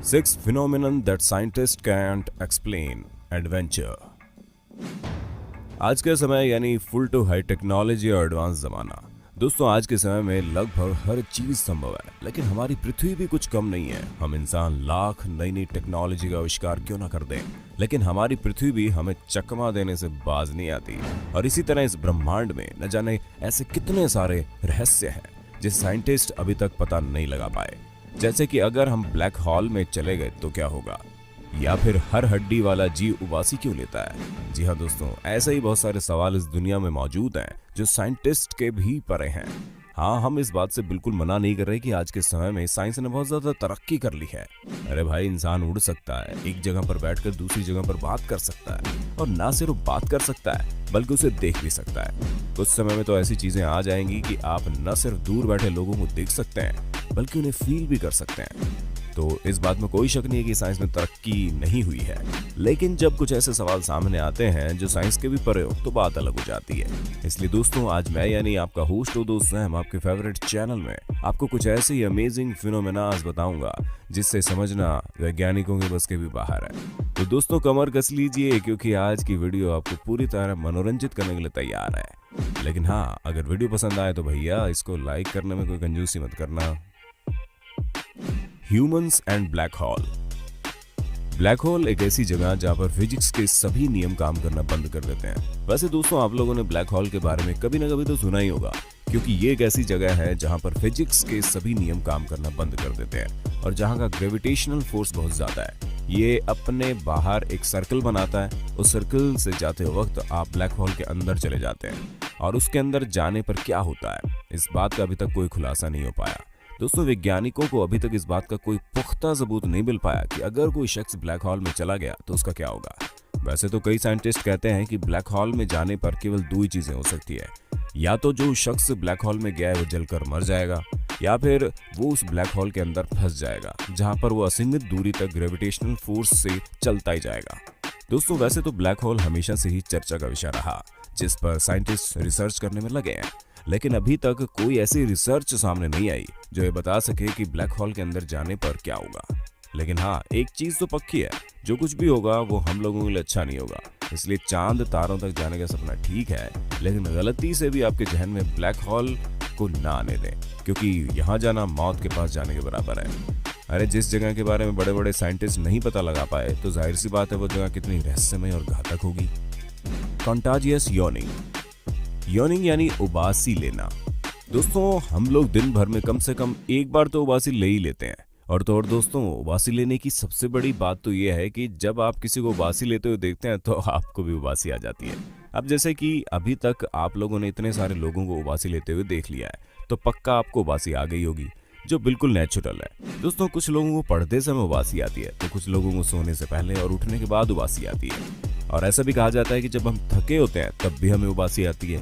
Six phenomenon that scientists can't explain. Adventure. आज का समय यानी फुल टू हाई टेक्नोलॉजी और एडवांस जमाना। दोस्तों आज के समय में लगभग हर चीज संभव है, लेकिन हमारी पृथ्वी भी कुछ कम नहीं है। हम इंसान लाख नई नई टेक्नोलॉजी का आविष्कार क्यों ना कर दें, लेकिन हमारी पृथ्वी भी हमें चकमा देने से बाज नहीं आती। और इसी तरह इस ब्रह्मांड में न जाने ऐसे कितने सारे रहस्य हैं जिसे साइंटिस्ट अभी तक पता नहीं लगा पाए। जैसे कि अगर हम ब्लैक होल में चले गए तो क्या होगा, या फिर हर हड्डी वाला जीव उबासी क्यों लेता है। जी हाँ दोस्तों, ऐसे ही बहुत सारे सवाल इस दुनिया में मौजूद हैं जो साइंटिस्ट के भी परे हैं। हाँ, हम इस बात से बिल्कुल मना नहीं कर रहे कि आज के समय में साइंस ने बहुत ज्यादा तरक्की कर ली है। अरे भाई, इंसान उड़ सकता है, एक जगह पर बैठकर दूसरी जगह पर बात कर सकता है, और ना सिर्फ बात कर सकता है बल्कि उसे देख भी सकता है। कुछ समय में तो ऐसी चीजें आ जाएंगी कि आप न सिर्फ दूर बैठे लोगों को देख सकते हैं बल्कि उन्हें फील भी कर सकते हैं। तो इस बात में कोई शक नहीं है कि साइंस में तरक्की नहीं हुई है, लेकिन जब कुछ ऐसे सवाल सामने आते हैं जो साइंस के भी परे हो तो बात अलग हो जाती है। इसलिए दोस्तों आज मैं यानी आपका होस्ट हो दोस्त सैम आपके फेवरेट चैनल में आपको कुछ ऐसे ही अमेजिंग फिनोमेनास बताऊंगा जिससे समझना वैज्ञानिकों के बस के भी बाहर है। तो दोस्तों कमर कस लीजिए, क्योंकि आज की वीडियो आपको पूरी तरह मनोरंजित करने के लिए तैयार है। लेकिन हाँ, अगर वीडियो पसंद आए तो भैया इसको लाइक करने में कोई कंजूसी मत करना। Humans and black hole. Black hole एक ऐसी जगह जहां पर फिजिक्स के सभी नियम काम करना बंद कर देते हैं। वैसे दोस्तों आप लोगों ने ब्लैक होल के बारे में कभी ना कभी तो सुना ही होगा, क्योंकि ये एक ऐसी जगह है जहां पर फिजिक्स के सभी नियम काम करना बंद कर देते हैं और जहां का ग्रेविटेशनल फोर्स बहुत ज्यादा है। ये अपने बाहर एक सर्कल बनाता है, उस सर्कल से जाते वक्त आप ब्लैक होल के अंदर चले जाते हैं, और उसके अंदर जाने पर क्या होता है इस बात का अभी तक कोई खुलासा नहीं हो पाया। दोस्तों वैज्ञानिकों को अभी तक इस बात का कोई पुख्ता सबूत नहीं मिल पाया कि अगर कोई शख्स ब्लैक होल में चला गया तो उसका क्या होगा। वैसे तो कई साइंटिस्ट कहते हैं कि ब्लैक होल में जाने पर केवल दो ही चीजें हो सकती है, या तो जो शख्स ब्लैक होल में गया है वो जलकर मर जाएगा, या फिर वो उस ब्लैक होल के अंदर फंस जाएगा जहां पर वो असीमित दूरी तक ग्रेविटेशनल फोर्स से चलता ही जाएगा। दोस्तों वैसे तो ब्लैक होल हमेशा से ही चर्चा का विषय रहा, जिस पर साइंटिस्ट रिसर्च करने में लगे हैं, लेकिन अभी तक कोई ऐसी रिसर्च सामने नहीं आई जो ये बता सके कि ब्लैक होल के अंदर जाने पर क्या होगा। लेकिन हाँ, एक चीज तो पक्की है, जो कुछ भी होगा वो हम लोगों के लिए अच्छा नहीं होगा। इसलिए चांद तारों तक जाने का सपना ठीक है, लेकिन गलती से भी आपके जहन में ब्लैक होल को ना आने दें, क्योंकि यहाँ जाना मौत के पास जाने के बराबर है। अरे जिस जगह के बारे में बड़े बड़े साइंटिस्ट नहीं पता लगा पाए, तो जाहिर सी बात है वो जगह कितनी रहस्यमय और घातक होगी। Contagious yawning. यॉर्निंग यानी उबासी लेना। दोस्तों हम लोग दिन भर में कम से कम एक बार तो उबासी ले ही लेते हैं, और तो और दोस्तों उबासी लेने की सबसे बड़ी बात तो यह है कि जब आप किसी को उबासी लेते हुए देखते हैं तो आपको भी उबासी आ जाती है। अब जैसे कि अभी तक आप लोगों ने इतने सारे लोगों को उबासी लेते हुए देख लिया है, तो पक्का आपको उबासी आ गई होगी, जो बिल्कुल नेचुरल है। दोस्तों कुछ लोगों को पढ़ते समय उबासी आती है, तो कुछ लोगों को सोने से पहले और उठने के बाद उबासी आती है। और ऐसा भी कहा जाता है कि जब हम थके होते हैं तब भी हमें उबासी आती है।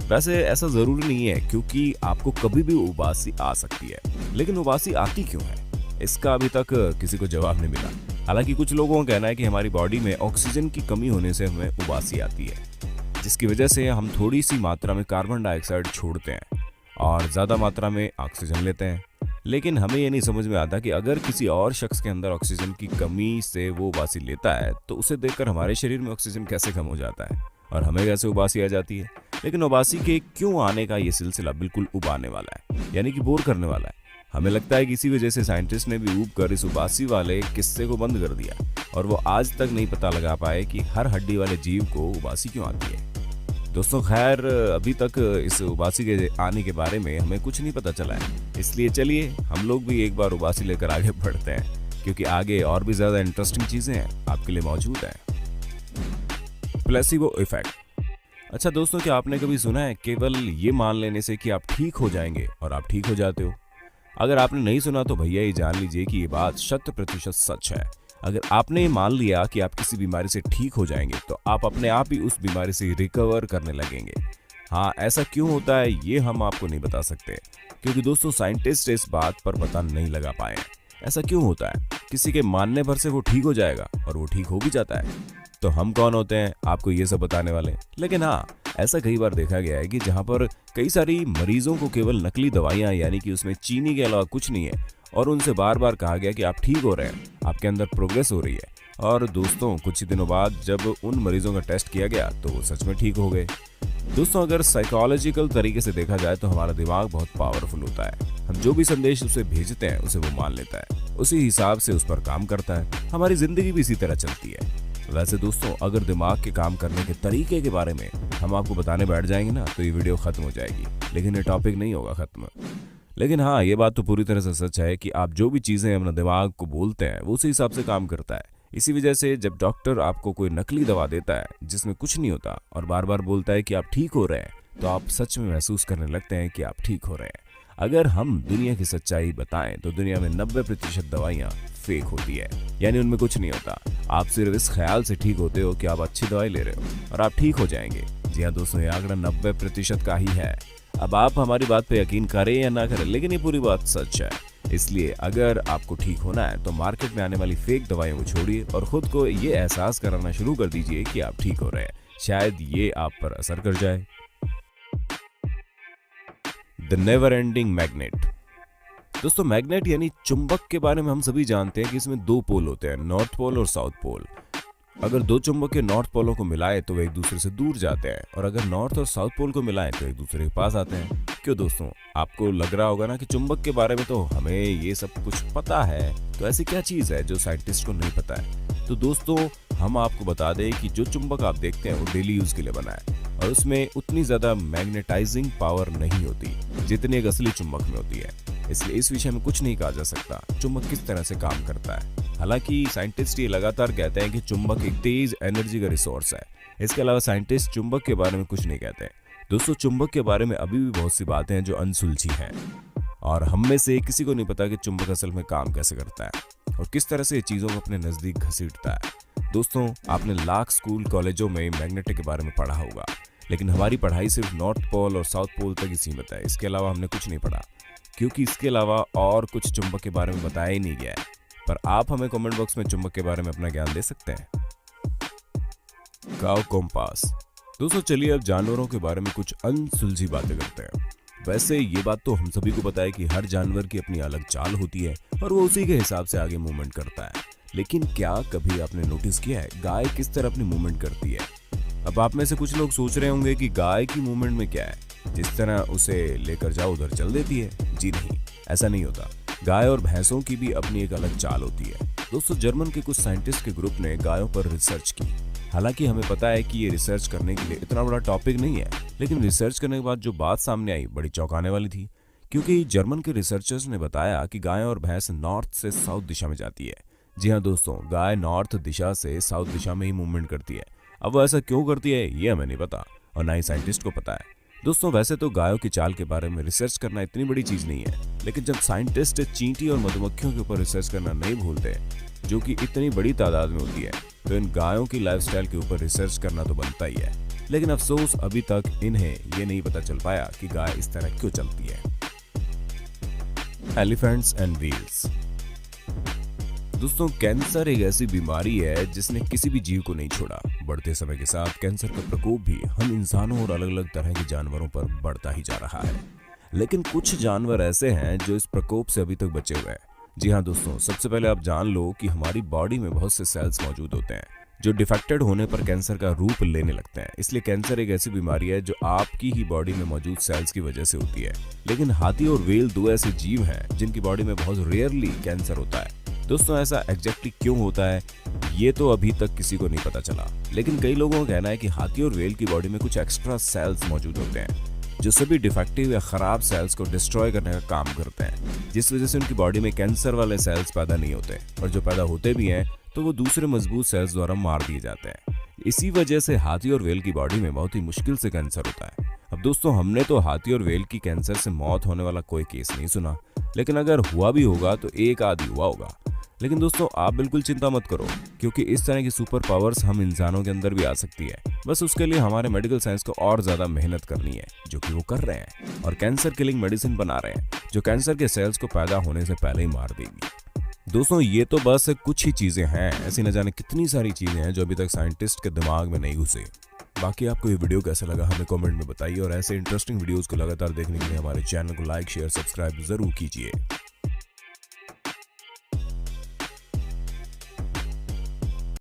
वैसे ऐसा जरूरी नहीं है, क्योंकि आपको कभी भी उबासी आ सकती है, लेकिन उबासी आती क्यों है इसका अभी तक किसी को जवाब नहीं मिला। हालांकि कुछ लोगों का कहना है कि हमारी बॉडी में ऑक्सीजन की कमी होने से हमें उबासी आती है, जिसकी वजह से हम थोड़ी सी मात्रा में कार्बन डाइऑक्साइड छोड़ते हैं और ज्यादा मात्रा में ऑक्सीजन लेते हैं। लेकिन हमें ये नहीं समझ में आता कि अगर किसी और शख्स के अंदर ऑक्सीजन की कमी से वो उबासी लेता है तो उसे देखकर हमारे शरीर में ऑक्सीजन कैसे कम हो जाता है और हमें कैसे उबासी आ जाती है। लेकिन उबासी के क्यों आने का ये सिलसिला बिल्कुल उबाने वाला है, यानी कि बोर करने वाला है। हमें लगता है कि इसी वजह से साइंटिस्ट ने भी ऊब कर इस उबासी वाले किस्से को बंद कर दिया, और वो आज तक नहीं पता लगा पाए कि हर हड्डी वाले जीव को उबासी क्यों आती है। दोस्तों खैर अभी तक इस उबासी के आने के बारे में हमें कुछ नहीं पता चला है, इसलिए चलिए हम लोग भी एक बार उबासी लेकर आगे बढ़ते हैं, क्योंकि आगे और भी ज्यादा इंटरेस्टिंग चीजें हैं आपके लिए मौजूद हैं। Placebo effect. अच्छा दोस्तों, क्या आपने कभी सुना है केवल ये मान लेने से कि आप ठीक हो जाएंगे और आप ठीक हो जाते हो? अगर आपने नहीं सुना तो भैया ये जान लीजिए कि ये बात 100% सच है। अगर आपने ये मान लिया कि आप किसी बीमारी से ठीक हो जाएंगे तो आप अपने आप ही उस बीमारी से रिकवर करने लगेंगे। हाँ, ऐसा क्यों होता है ये हम आपको नहीं बता सकते, क्योंकि दोस्तों साइंटिस्ट इस बात पर पता नहीं लगा पाए। ऐसा क्यों होता है, किसी के मानने भर से वो ठीक हो जाएगा और वो ठीक हो भी जाता है, तो हम कौन होते हैं आपको ये सब बताने वाले। लेकिन हाँ, ऐसा कई बार देखा गया है कि जहां पर कई सारी मरीजों को केवल नकली दवाइयां यानी कि उसमें चीनी के अलावा कुछ नहीं है और उनसे बार बार कहा गया कि आप ठीक हो रहे हैं, आपके अंदर प्रोग्रेस हो रही है। और दोस्तों कुछ ही दिनों बाद जब उन मरीजों का टेस्ट किया गया तो वो सच में ठीक हो गए। दोस्तों अगर साइकोलॉजिकल तरीके से देखा जाए तो हमारा दिमाग बहुत पावरफुल होता है। हम जो भी संदेश उसे भेजते हैं उसे वो मान लेता है, उसी हिसाब से उस पर काम करता है। हमारी जिंदगी भी इसी तरह चलती है। वैसे दोस्तों अगर दिमाग के काम करने के तरीके के बारे में हम आपको बताने बैठ जाएंगे ना तो ये वीडियो खत्म हो जाएगी, लेकिन ये टॉपिक नहीं होगा खत्म। लेकिन हाँ, ये बात तो पूरी तरह से सच है कि आप जो भी चीजें अपना दिमाग को बोलते हैं वो उसी हिसाब से काम करता है। इसी वजह से जब डॉक्टर आपको कोई नकली दवा देता है जिसमें कुछ नहीं होता और बार बार बोलता है कि आप ठीक हो रहे हैं, तो आप सच में महसूस करने लगते हैं कि आप ठीक हो रहे हैं। अगर हम दुनिया की सच्चाई बताएं तो दुनिया में 90% दवाइयां फेक होती है, यानी उनमें कुछ नहीं होता। आप सिर्फ इस ख्याल से ठीक होते हो कि आप अच्छी दवाई ले रहे हो और आप ठीक हो जाएंगे। जी हाँ दोस्तों, ये आंकड़ा 90% का ही है। अब आप हमारी बात पे यकीन करें या ना करें, लेकिन ये पूरी बात सच है। इसलिए अगर आपको ठीक होना है तो मार्केट में आने वाली फेक दवाइयों को छोड़िए और खुद को ये एहसास कराना शुरू कर दीजिए कि आप ठीक हो रहे हैं। शायद ये आप पर असर कर जाए। The never ending magnet. दोस्तों मैग्नेट यानी चुंबक के बारे में हम सभी जानते हैं कि इसमें 2 पोल होते हैं, नॉर्थ पोल और साउथ पोल। अगर 2 चुंबक के नॉर्थ पोलों को मिलाए तो वे एक दूसरे से दूर जाते हैं, और अगर नॉर्थ और साउथ पोल को मिलाएं तो एक दूसरे के पास आते हैं। क्यों दोस्तों, आपको लग रहा होगा ना कि चुंबक के बारे में तो हमें ये सब कुछ पता है, तो ऐसी क्या चीज है जो साइंटिस्ट को नहीं पता है? तो दोस्तों हम आपको बता दें कि जो चुंबक आप देखते हैं वो डेली यूज के लिए बना है और उसमें उतनी ज्यादा मैग्नेटाइजिंग पावर नहीं होती जितनी एक असली चुंबक में होती है। इसलिए इस विषय में कुछ नहीं कहा जा सकता चुंबक किस तरह से काम करता है। हालांकि साइंटिस्ट ये लगातार कहते हैं कि चुंबक एक तेज एनर्जी का रिसोर्स है। इसके अलावा साइंटिस्ट चुंबक के बारे में कुछ नहीं कहते। दोस्तों चुंबक के बारे में अभी भी बहुत सी बातें हैं जो अनसुलझी हैं और हम में से किसी को नहीं पता कि चुंबक असल में काम कैसे करता है और किस तरह से चीजों को अपने नजदीक घसीटता है। दोस्तों आपने लाख स्कूल कॉलेजों में मैग्नेटिक के बारे में पढ़ा होगा, लेकिन हमारी पढ़ाई सिर्फ नॉर्थ पोल और साउथ पोल तक ही सीमित है। इसके अलावा हमने कुछ नहीं पढ़ा, क्योंकि इसके अलावा और कुछ चुंबक के बारे में बताया ही नहीं गया है। पर आप हमें कमेंट बॉक्स में चुंबक के बारे में अपना ज्ञान दे सकते हैं। काव कॉम्पास। दोस्तों चलिए अब जानवरों के बारे में कुछ अनसुलझी बातें करते हैं। वैसे ये बात तो हम सभी को पता है कि हर जानवर की अपनी अलग चाल होती है और वो उसी के हिसाब से आगे मूवमेंट करता है। लेकिन क्या कभी आपने नोटिस किया है गाय किस तरह अपनी मूवमेंट करती है? अब आप में से कुछ लोग सोच रहे होंगे कि गाय की मूवमेंट में क्या है, जिस तरह उसे लेकर जाओ उधर चल देती है। जी नहीं, ऐसा नहीं होता। गाय और भैंसों की भी अपनी एक अलग चाल होती है। दोस्तों जर्मन के कुछ साइंटिस्ट के ग्रुप ने गायों पर रिसर्च की। हालांकि हमें पता है कि ये रिसर्च करने के लिए इतना बड़ा टॉपिक नहीं है, लेकिन रिसर्च करने के बाद जो बात सामने आई बड़ी चौंकाने वाली थी, क्योंकि जर्मन के रिसर्चर्स ने बताया कि गाय और भैंस नॉर्थ से साउथ दिशा में जाती है। जी हाँ दोस्तों, गाय नॉर्थ दिशा से साउथ दिशा में ही मूवमेंट करती है। अब वो ऐसा क्यों करती है ये हमें नहीं पता और ना ही साइंटिस्ट को पता है। दोस्तों वैसे तो गायों की चाल के बारे में रिसर्च करना इतनी बड़ी चीज नहीं है, लेकिन जब साइंटिस्ट चींटी और मधुमक्खियों के ऊपर रिसर्च करना नहीं भूलते, जो कि इतनी बड़ी तादाद में होती है, तो इन गायों की लाइफस्टाइल के ऊपर रिसर्च करना तो बनता ही है। लेकिन अफसोस अभी तक इन्हें ये नहीं पता चल पाया कि गाय इस तरह क्यों चलती है। Elephants and wheels. दोस्तों कैंसर एक ऐसी बीमारी है जिसने किसी भी जीव को नहीं छोड़ा। बढ़ते समय के साथ कैंसर का प्रकोप भी हम इंसानों और अलग अलग तरह के जानवरों पर बढ़ता ही जा रहा है। लेकिन कुछ जानवर ऐसे हैं जो इस प्रकोप से अभी तक बचे हुए हैं। जी हाँ दोस्तों, सबसे पहले आप जान लो कि हमारी बॉडी में बहुत से सेल्स मौजूद होते हैं जो डिफेक्टेड होने पर कैंसर का रूप लेने लगते हैं। इसलिए कैंसर एक ऐसी बीमारी है जो आपकी ही बॉडी में मौजूद सेल्स की वजह से होती है। लेकिन हाथी और व्हेल 2 ऐसे जीव हैं जिनकी बॉडी में बहुत रेयरली कैंसर होता है। दोस्तों ऐसा एग्जैक्टली क्यों होता है ये तो अभी तक किसी को नहीं पता चला, लेकिन कई लोगों का कहना है कि हाथी और व्हेल की बॉडी में कुछ एक्स्ट्रा सेल्स मौजूद होते हैं जो सभी डिफेक्टिव या खराब सेल्स को डिस्ट्रॉय करने का काम करते हैं, जिस वजह से उनकी बॉडी में कैंसर वाले सेल्स पैदा नहीं होते, और जो पैदा होते भी हैं तो वो दूसरे मजबूत सेल्स द्वारा मार दिए जाते हैं। इसी वजह से हाथी और व्हेल की बॉडी में बहुत ही मुश्किल से कैंसर होता है। अब दोस्तों हमने तो हाथी और व्हेल की कैंसर से मौत होने वाला कोई केस नहीं सुना, लेकिन अगर हुआ भी होगा तो एक आध हुआ होगा। लेकिन दोस्तों आप बिल्कुल चिंता मत करो, क्योंकि इस तरह की सुपर पावर्स हम इंसानों के अंदर भी आ सकती है। बस उसके लिए हमारे मेडिकल साइंस को और ज्यादा मेहनत करनी है, जो कि वो कर रहे हैं, और कैंसर किलिंग मेडिसिन बना रहे हैं जो कैंसर के सेल्स को पैदा होने से पहले ही मार देगी। दोस्तों ये तो बस कुछ ही चीजें हैं, ऐसी न जाने कितनी सारी चीजें हैं जो अभी तक साइंटिस्ट के दिमाग में नहीं घुसे। बाकी आपको ये वीडियो कैसा लगा हमें कमेंट में बताइए, और ऐसे इंटरेस्टिंग वीडियोस को लगातार देखने के लिए हमारे चैनल को लाइक शेयर सब्सक्राइब जरूर कीजिए।